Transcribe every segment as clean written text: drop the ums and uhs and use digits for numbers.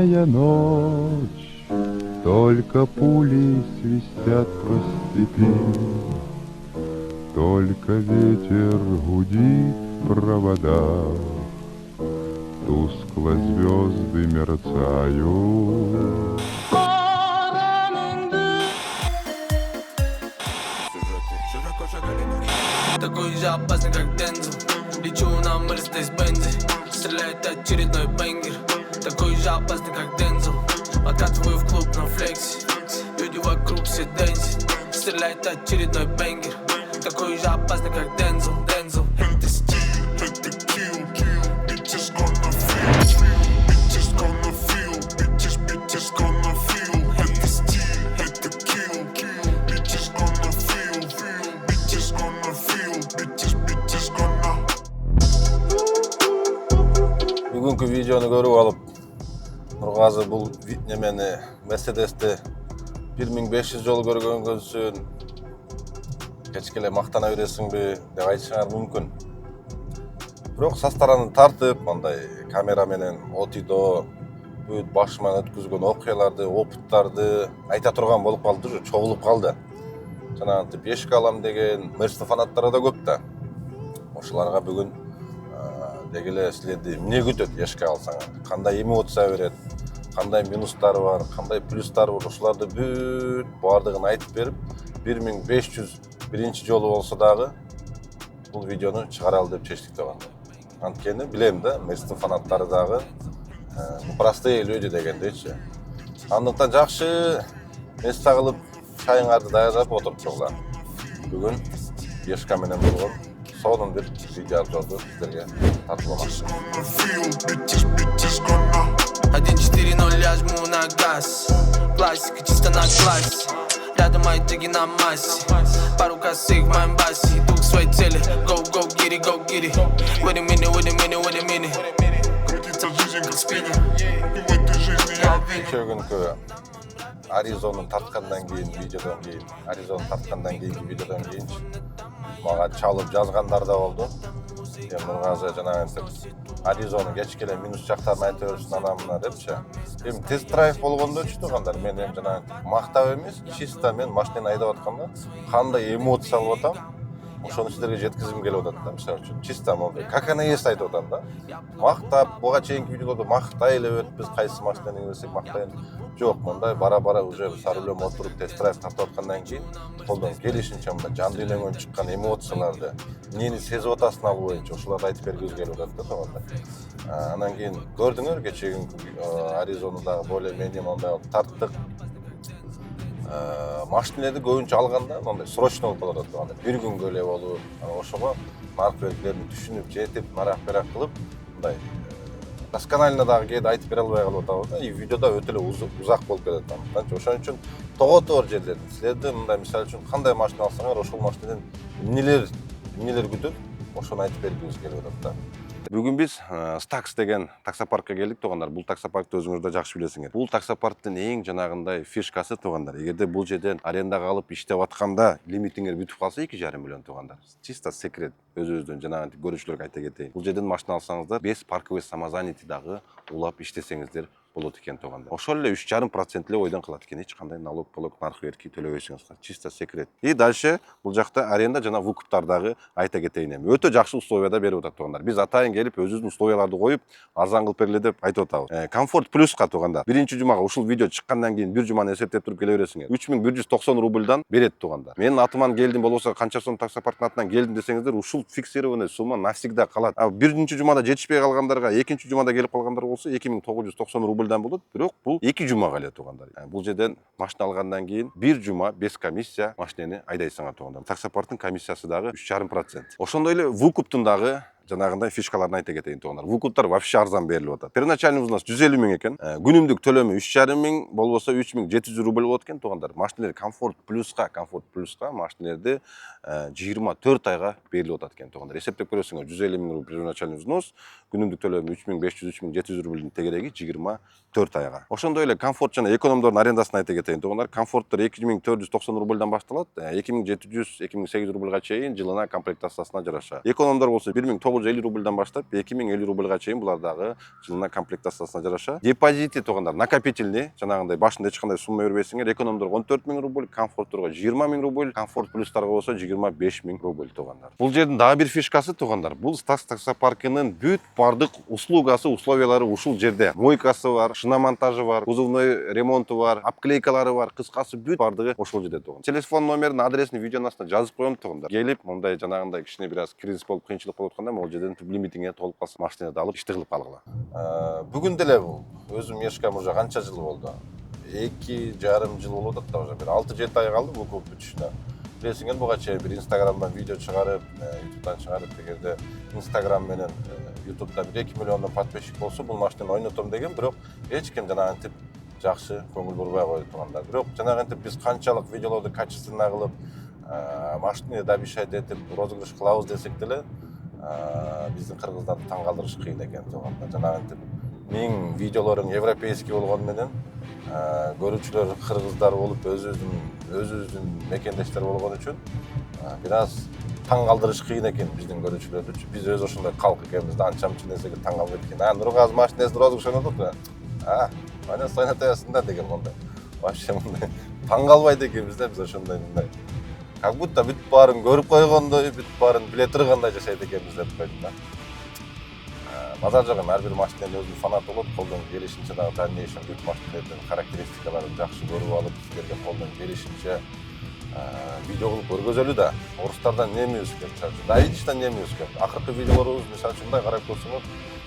Летняя ночь, только пули свистят по степи, только ветер гудит в проводах, тускло звезды мерцают. Такой же опасный, как Дензел. Лечу на Мерседес-Бензе, стреляет очередной бенгер. Такой же опасный, как Дензел. Откатываю в клуб на флексе, люди вокруг все дэнсят. Стреляет очередной бенгер. Такой же опасный, как Дензел. Дензел. Это стиль, это kill. Bitches gonna feel. Bitches gonna feel. Bitches gonna feel. Это стиль, это kill. Bitches gonna feel. Bitches gonna feel. Bitches gonna. Бүгінгі видеоны көріп алып, Нұрғазы бұл немені Мерседесті 1500 жол көргенсін кешкеле мақтана бересің бе деп айтышыңар мүмкін. Бирок састараны тартып, мындай камераменен отидо бүт башыман өткізген окуяларды, опыттарды айта турган болуп калды, чогулуп калды. Жанагынтип эшикке алам деген Мерседес фанаттары да көп да. Ошоларга бүгүн дегеле силерди эмне күтөт эшикке алсаңар? Кандай эмоция берет? Кандай минустары бар, кандай плюстары бар, ошоларды бүт бардыгын айтып берип, 1500 биринчи жолу болсо дагы бул видеону чыгаралы деп чечтик деп анда. Анткени билем да, Мерседес фанаттары дагы простые люди дегендейчи. Андыктан жакшы места кылып чайыңарды даярдап отуруптурлар. Бүгүн Ешка менен болгон сонун бир видео обзорду сиздерге тартууламакчымын. 1-4-0 я жму на газ. Классика чисто на классе. Рядом мои теги на массе. Пару косых в моем басе. Иду к своей цели. Go, go, get it, go, get it. Wait a minute, wait a minute, wait a minute. Крутится жизнь как спиннер. И в этой жизни я винен. Бүгүнкү Аризонун тарткандан кийин Аризонун видеодон кийин мага чалып жазгандар да болду. Нургазы жанагынтип Аризону кечкеле минус жактарын айта берсин анан мына депчи. Эми тест драйв болгондочу тугандар, мен эми жанагынтип мактап эмес, чисто мен машинаны айдап атканда кандай эмоция алып атам, ошону сиздерге жеткизгим келип атат да. Мисалы үчүн чисто мондай как она есть айтып атам да. Мактап, буга чейинки видеолордо мактай эле берип биз кайсы машинаны берсек мактайын. Жок, мындай бара-бара уже сарылем отуруп тест драйв тартып аткандан кийин колдон келишинче мындай жан дүйнөңөн чыккан эмоцияларды, эмнени сезип атасың ал боюнча ошолорду айтып бергибиз келип атат да тоонда. Анан кийин көрдүңөр кечеги Аризонадагы более-менее мындай тарттык. Машиналарды көбүнчө алганда мындай срочно болуп атат тоонда. Бир күнгө эле болуп, ошого нарк белгилерин түшүнүп, жетип, нарак-берак кылып, мындай досконально дагы кээде айтып бере албай калып атабыз да. И видеодо өтө эле узак болуп кетет андан. Ошон үчүн тоготор жерлерде силерди мындай мисалы үчүн кандай машина алсаңар, ошол машинадан эмнелер күтөт, ошону айтып бергибиз келип атат да. Бүгүн биз Stax деген таксопаркка келдик тугандар. Бул таксопаркты өзүңөр да жакшы билесиңер. Бул таксопарктын эң жанагындай фишкасы тугандар. Эгерде бул жерден арендага алып иштеп атканда лимитиңер бүтүп калса 2,5 миллион тугандар. Чисто секрет. Өзүбүздөн жанагынтип көрүүчүлөргө айта кетейин. Бул жерден машина алсаңыздар, без парковый самозанятый дагы улап иштесеңиздер болот экен тугандар. Ошол эле 3,5% эле ойдон калат экен. Эч кандай налог, наркы берки төлөбөйсүңүз. Чисто секрет. И дальше бул жакта аренда жана выкуптар дагы айта кетейин эми. Өтө жакшы условияда берип атат тугандар. Биз атайын келип өзүбүздүн условияларды коюп, арзан кылып бергиле деп айтып атабыз. Комфорт плюска тугандар. Биринчи жумага ушул видео чыккандан кийин бир жуманы эсептеп туруп келе бересиңер. 3190 рубльдан берет тугандар. Менин атыман келдим болбосо канча сом таксопарктын атынан келдим десеңиздер, ушул фиксированный сумма навсегда калат. Биринчи жумада жетишпей калгандарга, экинчи жумада келип калгандар болсо 2990 рубльдан болот. Бирок бул 2 жумага эле тугандар. Бул жерден машина алгандан кийин 1 жума без комиссия машинени айдайсыңар тугандар. Таксопарктын комиссиясы дагы 3,5%. Ошондой эле выкуптун дагы жанагындай фишкаларын айта кетейин тугандар. Выкуптар вообще арзан берилип атат. Первоначальный взнос 150 миң экен. Күнүмдүк төлөмү 3,5 миң болбосо 3700 рубль болот экен тугандар. Машиналар комфорт плюска машиналарды 24 айга берилип атат экен тугандар. Эсептеп көрөсүңөр, 150 миң рубль первоначальный взнос, күнүмдүк төлөмү 3500-3700 рубльдин тегереги 24 айга. Ошондой эле комфорт жана экономдордун арендасын айта кетейин тугандар. Комфорттор 2490 рубльдан башталат, 2700-2800 рубльга чейин жылына комплектациясына жараша. Экономдор болсо 1900 950 рубльдан баштап 2050 рубльга чейин булар дагы жылына комплектациясына жараша. Депозити тугандар накопительный, жанагындай башында эч кандай сумма бербейсиңер. Экономдорго 14 000 рубль, комфортторго 20 000 рубль, комфорт плюстарга болсо 25 000 рубль тугандар. Бул жердин дагы бир фишкасы тугандар. Бул Стас таксопаркынын бүт бардык услугасы, условиялары ушул жерде. Мойкасы бар, шина монтажы бар, кузовной ремонту бар, обклейкалары бар, кыскасы бүт бардыгы ошол жерде туган. Телефон номерин, адресин видеонун астына жазып коем тугандар. Келип, мондай жанагындай кичине бир аз кризис болуп, кыйынчылык болуп атканда могул жерден лимитиңе толуп калса, машинаны алып ишти кылып алгыла. Бүгүн деле бул өзүм ешкам уже канча жыл болду? 2,5 жыл болуп атат да, уже бир 6-7 ай калды бул клуб бүтүшүнө. Билесиңер, буга чейин бир Инстаграмдан видео чыгарып, ютубтан чыгарып дегенде Инстаграм менен ютубта бир 2 миллиондон подписчик болсо, бул машинаны ойнотом деген, бирок эч ким жанагынтип жакшы көңүл бурбай койду тугандар. Бирок жанагынтип биз канчалык видеолорду качественно кылып, машинаны обещать этип, розыгрыш кылабыз десек деле, биздин кыргыздарды таң калтырыш кыйын экен тугандар. Жанагынтип 1000 видеолорун европейский болгону менен көрүүчүлөр кыргыздар болуп, өзүбүздүн мекендештер болгон үчүн бир аз таң калтырыш кыйын экен биздин көрүүчүлөрдү. Биз өз ошондой калк экенбиз да, анча-мынча нерсеге таң калбайт экен. Нургаз машинесин розыгрыш ойнотуп, мына ойнотосуң да деген мондай. Вообще мындай таң калбайт экенбиз да, биз ошондой мындай. Как будто бүт баарын көрүп койгондой, бүт баарын биле тургандай жашайт экенбиз деп койдум да. Базар жок, ар бир машинанын өзүнүн фанаты болот, колдон келишинче дагы дальнейшем бүт машиналардын характеристикаларын жакшы көрүп алып, силерге колдон келишинче видео кылып көргөзөлү да. Орустардан немебиз көп, Давидичтен немебиз көп. Акыркы видеолорубуз мисалы үчүн мындай карап көрсөңөр,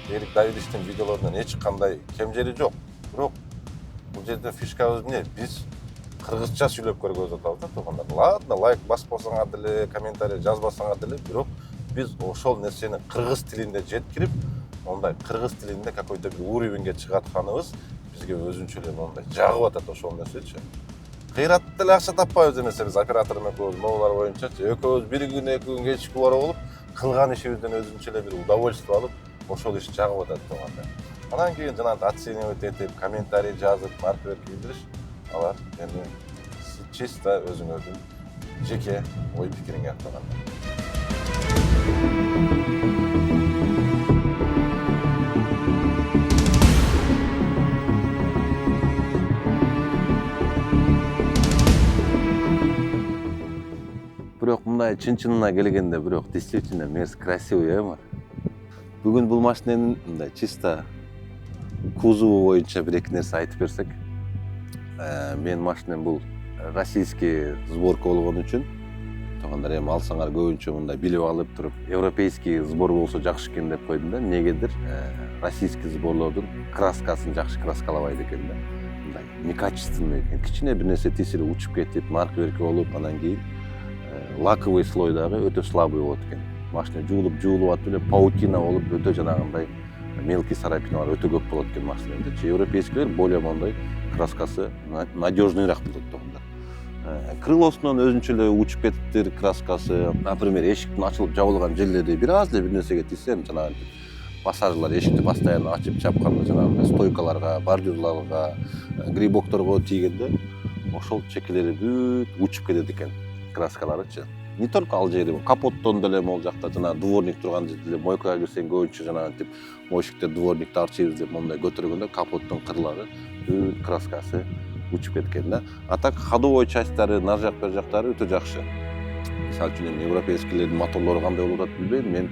Эрик Давидичтин видеолорунан эч кандай кемжели жок. Бирок бул жерде фишкабыз эмне? Биз кыргызча сүйлөп көргөзүп атабыз да тугандар. Ладно, лайк баспасаңар деле, комментарий жазбасаңар деле, бирок биз ошол нерсени кыргыз тилинде жеткирип, мондай кыргыз тилинде какой-то бир уровеньге чыгатканыбыз бизге өзүнчө эле мондай жагып атат ошол нерсечи. Кыйратты деле акча таппайбыз эмесе биз оператордун экөөбүз могулар боюнчачы. Экөөбүз бир күн, 2 күн кечки бара болуп, кылган ишибизден өзүнчө эле бир удовольствие алып, ошол иш жагып атат тугандар. Анан кийин жанагы оценивать этип, комментарий жазып, маркер кийдириш, алар эми чисто өзүңөрдүн жеке ой пикириңе тугандар. Бирок мындай чын-чынына келгенде, бирок действительно мерз красивый, мар. Бүгүн бул машинанын мындай чисто кузову боюнча бир эки нерсе айтып берсек, мен машинам бул российский сборка болгон үчүн тугандар, эми алсаңар көбүнчө мындай билип алып туруп, европейский сбор болсо жакшы экен деп койдум да. Эмнегедир? Российский сборлордун краскасын жакшы краскалабайт экен да. Мындай некачественный экен. Кичине бир нерсе тисе эле учуп кетип, маркерки болуп, анан кийин лаковый слой дагы өтө слабый болот экен. Машина жуулуп атып эле паутина болуп, өтө жанагындай мелкий царапиналар өтө көп болот экен машиналарда. Европейскилер более мондай краскасы надежныйраак болот тугандар. Крылосунан өзүнчө эле учуп кетиптир краскасы. Например, эшиктин ачылып жабылган жерлери бир аз эле бир нерсеге тисе, жанагы пассажирлар эшикти постоянно ачып чапканда жанагы стойкаларга, бордюрларга, грибокторго тийгенде ошол чекелери бүт учуп кетет экен краскаларычы. Не только ал жери, капоттон деле могул жакта жана дворник турган жерде деле мойкага кирсең көбүнчө жанагынтип мойшикте дворникти арчийбиз деп мондай көтөргөндө капоттун кырлары бүт краскасы учуп кеткен да. А так ходовой частьтары, нар жак бер жактары өтө жакшы. Мисалы үчүн европейскилердин моторлору кандай болуп атат билбейм. Мен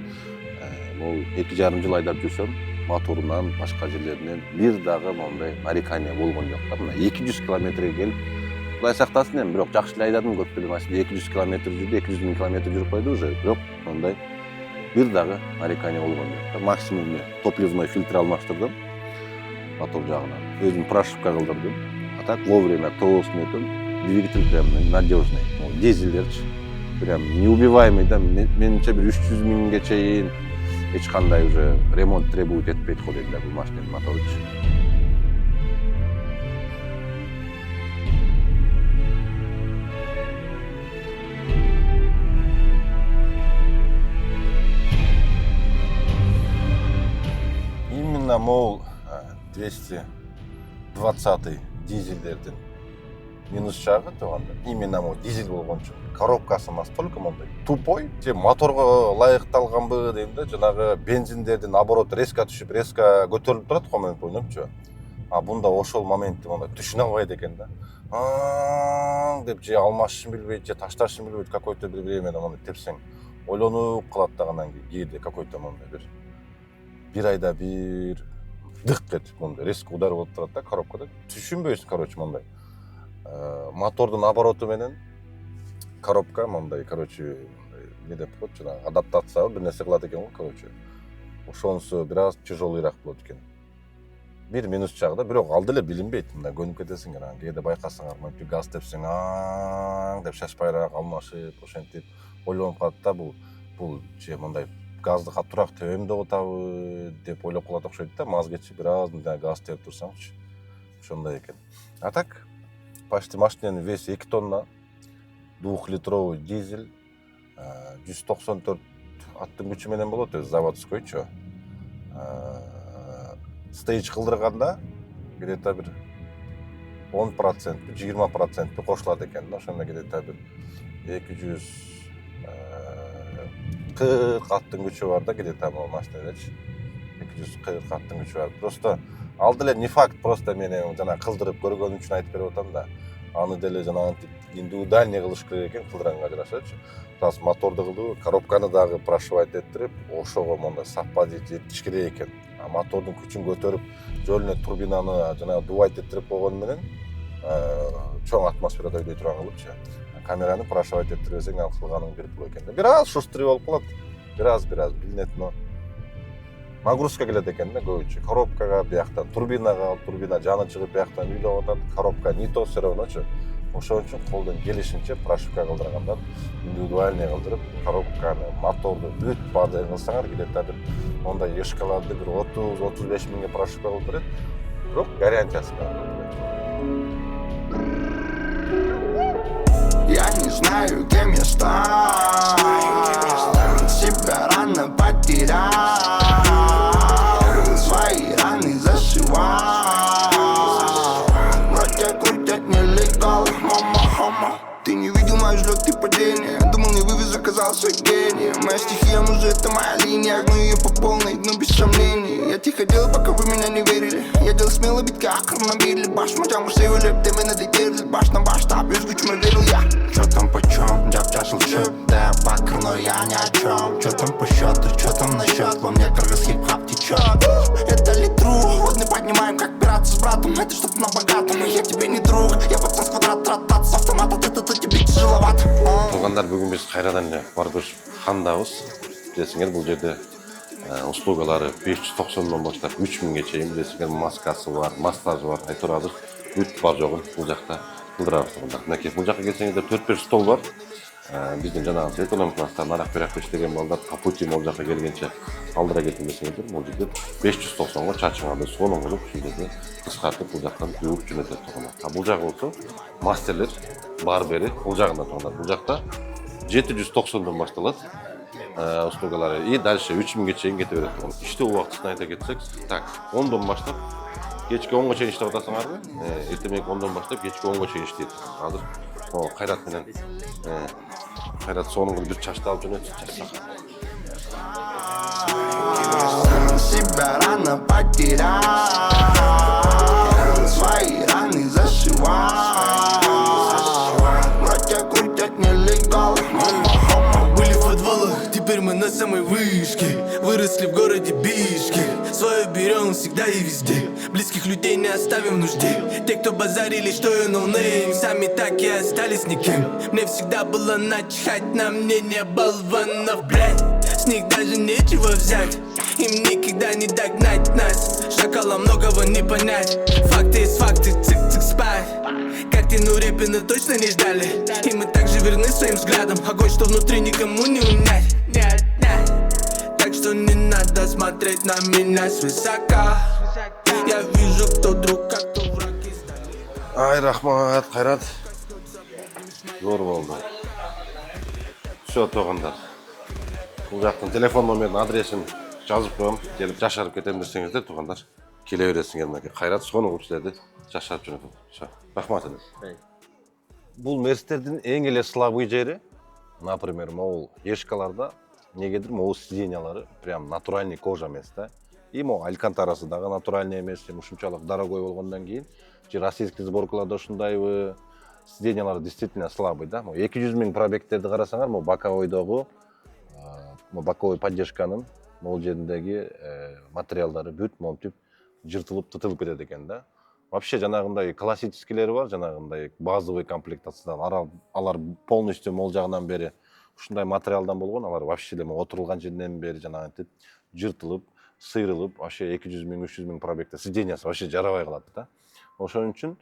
бул 2,5 жыл айдап жүрсөм, моторунан, башка жерлеринен бир дагы мондай нарекание болгон жок да. Мына 200 километрге келип, Кудай сактасын эми, бирок жакшы эле айдадым, көп эле машина 200 километр жүрдү, 200 000 километр жүрүп койду уже, бирок мондай бир дагы нарекание болгон жок. Максимум топливной фильтр алмаштырдым мотор жагынан. Өзүм прошивка кылдырдым. А так вовремя тоосун этим, двигатель прям надежный. Дизелдерчи прям неубиваемый да. Менимче бир 300 000ге чейин эч кандай уже ремонт требует этпейт го дейм да бул машинанын моторучу. Именно мол 220 дизельдердин минус жағы туғанда именно дизель болгон үчүн коробкасы настолько мондай тупой, же моторго ылайыкталганбы дейм да, жанагы бензиндердин наоборот резко түшүп резко көтөрүлүп турат го, мен ойлонупчу. А бунда ошол моментти мондай түшүнө албайт экен да. Деп же алмашын билбейт, же ташташын билбейт, какой-то бир времени мондай тепсең ойлонуп калат да, анан кийин какой-то мондай бир айда бир дык этип мондай резко удар болуп турат да коробкада. Түшүнбөйсүң, короче, мондай. Мотордун обороту менен коробка мондай, короче, не деп коет, жанагы адаптация бир нерсе кылат экен го, короче. Ошонусу бир аз тяжелыйраак болот экен. Бир минус жагы да, бирок ал деле билинбейт, мындай көнүп кетесиңер, анан кээде байкасаңар, монтип газ тепсең, деп шашпайраак алмашып, ошентип ойлонуп калат да, бул же мондай газды катуураак тебем деп атабы деп ойлоп калат окшойт да, маз кетчи бир аз мындай газ теп турсаңчы. Ошондой экен. А так почти машинанын веси 2 тонна, 2-литровый дизель, 194 аттын күчү менен болот, өзү заводскойчу. Стейдж кылдырганда где-то бир 10%, 20% кошулат экен да, ошондо где-то бир 240 аттын күчү бар да, где-то могу машинадачы. 240 аттын күчү бар. Просто ал деле не факт, просто мен жана кылдырып көргөнүм үчүн айтып берип атам да. Аны деле жанагынтип индивидуальный кылыш керек экен, кылдырганга жарашачы. Раз моторду кылдырып, коробканы дагы прошивать этирип, ошого мондай совпадить этиш керек экен. А мотордун күчүн көтөрүп, жөлүнө турбинаны жанагы дувать этирип койгону менен чоң атмосферада өйдөй турган кылыпчы. Камераны прошивать этирсең, ал кылганың бир пул экен. Бир аз шустрый болуп калат. Бир аз билинет, но нагрузка келет экен да көбүнчө. Коробкага бияктан турбинага, турбина жаны чыгып бияктан үйлөп атат, коробка не то все равночу. Ошон үчүн колдон келишинче прошивка кылдыргандар индивидуальный кылдырып, коробканы, моторду бүт баардыгын кылсаңар, где-то бир мондай эшкаларды бир 30-35 миңге прошивка кылып берет. Бирок гарантиясы бар. Я не знаю, где мне стать. Себя рано потерял, свои раны зашивал. Вроде крутят нелегал, мама. Ты не видел мои взлеты и падения. Думал, не вывез, оказался гением. Моя стихия, музыка, это моя линия. Гну ее по полной, гну без сомнений. Я тихо делал, пока вы меня не верили. Я делал смело битка, хронобили. Баш, мачам, севелеп, ты меня дотерли. Баш на баш, так, без гучма верил я. Чё там почем, джаб чашил шип. Да я бакр, но я ни о чем. Чё там по счету, чё там насчет? Во мне кыргыз хип-хап течет. Это ли true? Вот мы поднимаем, как пираты с братом. Это что-то на богатом, я тебе не друг. Я пацан с квадрат, трат-тат, с автомата. Это тебе тяжеловато. Туугандар, бүгүн биз кайрадан эле бар көчүп кандабыз. Билесиңер, бул жерде услугалары 590 баштап 3000ге чейин, билесиңер, маскасы бар, массажы бар, айтырабыз. Бүт бар жогун бул жакта кылдырабыз туугандар. Мынакей бул жакка келсеңиздер 4-5 стол бар. Биздин жанагы эконом класстан нарак берак иштеген балдар капути могул жакка келгенче алдыра кетин десеңиздер, бул жерде 590го чачыңарды сонун кылып ушул кыскартып бул жактан жууп жөнөтөт туугандар. А бул жагы болсо мастерлер барбери бул жагында туугандар. Бул жакта 790дон башталат услугалары и дальше 3000ге чейин кете берет туугандар. Иштөө убактысын айта кетсек, так, 10дон баштап кечки 10го чейин иштеп атасыңарбы? Эртемек 10дон баштап кечки 10го чейин иштейт. Азыр Кайрат менен Кайрат сонун бир чачты алып жөнөтүп чачсак. Себя рано потерял, свои раны зашивал. Вроде крутят нелегал. Были в подвалах, теперь мы на самой вышке. Выросли в городе Бишкек. Свое берем всегда и везде. Близких людей не оставим в нужде. Те, кто базарили, что я ноунейм, сами так и остались никем. Мне всегда было начихать на мнение болванов, блядь. С них даже нечего взять. Им никогда не догнать нас. Шакала многого не понять. Факты есть факты, цик-цик спать. Как тяну Репина точно не ждали. И мы так же верны своим взглядам. Огонь, что внутри никому не унять. Нет, нет. Так что не надо смотреть на меня свысока. Я вижу, кто друг, а кто враг. Ай, рахмат, Кайрат. Зор болду. Всё, туугандар. Бул жактын телефон номерин, адресин жазып коем. Келип жашарып кетем десеңиздер, туугандар, келе бересиңер. Мынакей Кайрат сонун кылып силерди жашарып жөнөтөт. Рахмат эле. Бул мерстердин эң эле слабый жери, например, могул ешкаларда негедир могул сиденьялары прям натуральный кожа эмес да. И могул алькантарасы дагы натуральный эмес, ушунчалык дорогой болгондон кийин, же российский сборкаларда ушундайбы, сиденьялары действительно слабый да. 200 000 пробегтерди карасаңар, могул боковойдогу, боковой поддержканын могул жериндеги материалдары бүт монтип жыртылып тытылып кетет экен да. Вообще жанагындай классическийлери бар, жанагындай базовый комплектациядан, алар полностью могул жагынан бери ушундай материалдан болгон, алар вообще эле отурулган жеринен бери жанагынтип жыртылып, сыйрылып, вообще 200 000, 300 000 пробегте сиденьясы вообще жарабай калат да. Ошон үчүн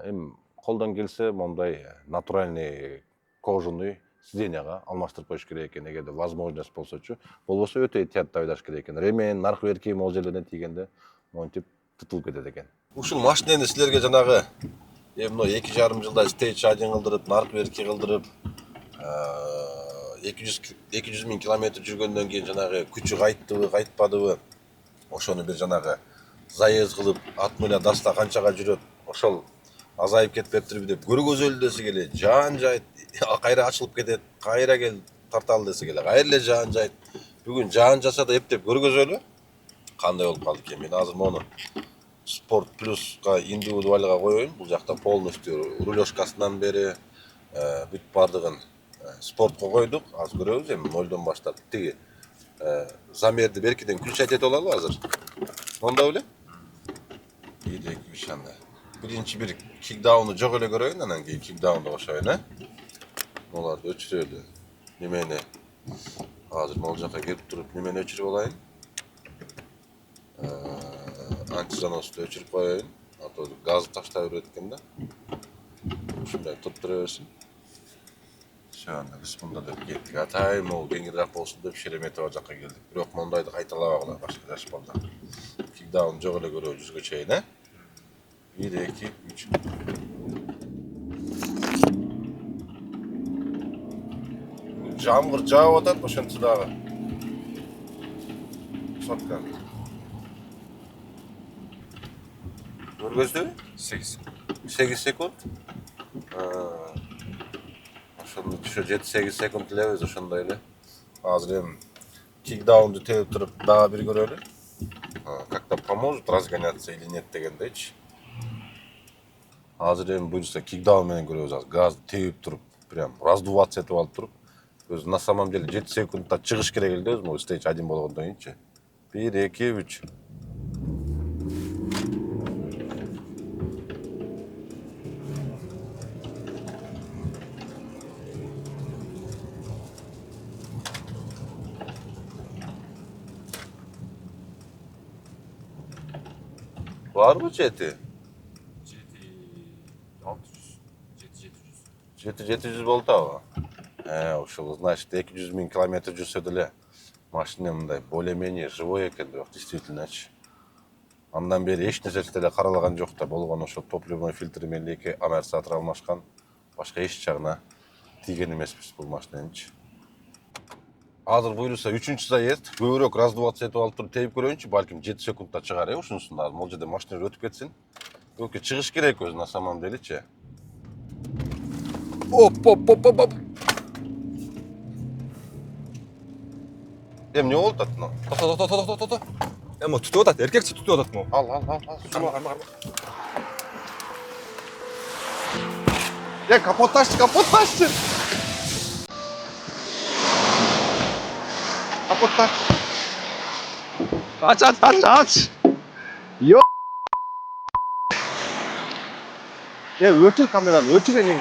эми колдон келсе мондай натуральный кожаный сиденьяга алмаштырып коюш керек экен, эгерде возможность болсочу. Болбосо өтө этиятты айдаш керек экен. Ремень, наркы берки могул жерлерден тийгенде монтип тытылып кетет экен. Ушул машинени силерге жанагы мына 2,5 жылда стейдж 1 кылдырып, наркы берки кылдырып, 200 000 километр жүргөндөн кийин жанагы күчү кайттыбы, кайтпадыбы, ошону бир жанагы заезд кылып, ат менен даста канчага жүрөт, ошол азайып кетпептирби деп көргөзөлү десе келе, жаан жайт, кайра ачылып кетет, кайра кел тарталы десе келе, кайра эле жаан жайт. Бүгүн жаан жаса да эптеп көргөзөлү. Кандай болуп калды экен? Мен азыр мону Sport Plus'га индивидуалга коеюн. Бул жакта полностью рулёшкасынан бери бүт бардыгын спортко койдук. Азыр көрөбүз эми нолдон баштап. Тиги замерди беркиден включать этип алалы азыр. Монда беле? 1-2-3 анда. Биринчи бир кикдауну жок эле көрөйүн, анан кийин кикдаунду кошоюн, Буларды өчүрөлү. Немени азыр могул жака келип туруп немени өчүрүп алайын. Антизаносты өчүрүп коеюн. Ато газды таштай берет экен да. Ушундай туруп тура берсин. Анда биз мында деп кеттик. Атай могул кеңирээк болсун деп Шереметова жакка келдик. Бирок мондайды кайталабагыла башка жаш балдар. Кикдаун жок эле көрөбүз жүзгө чейин, 1-2-3. Жамгыр жаап атат, ошентсе дагы. Соткан. Көргөздүбү? 8 секунд. Ошондо 7-8 секунд элебиз, ошондой эле. Азыр эми кикдаунду тебип туруп дагы бир көрөлү. Как-то поможет разгоняться или нет дегендейчи. Азыр эми буюрса кикдаун менен көрөбүз. Азыр газды тебип туруп, прям раздуваться этип алып туруп. Өзү на самом деле 7 секундта чыгыш керек эле өзү, могу стейдж 1 болгондон кийинчи. 1-2-3. Барбы жети? 700 болду абы. Ушул значит 200 000 километр жүрсө деле машина мындай более-менее живой экен деп, действительно-чы. Андан бери эч нерсеси деле каралаган жок да, болгон ошо топливный фильтр менен 2 амортизатор алмашкан. Башка эч жагына тийген эмеспиз бул машинанычы. Азыр буюрса 3-чү заезд, көбүрөөк раздуваться этип алып туруп тебип көрөйүнчү, балким 7 секундта чыгар, ушунусун азыр могул жерде машина өтүп кетсин. Өкө чыгыш керек өзү на самом делечи. Оп. Эми не болуп атат мына? То. Эми түтүп атат, эркекчи түтүп атат могу. Ал. Карма. Капот ташчы. Капот тач. Ач. Өчүр камераны, өчүр эле.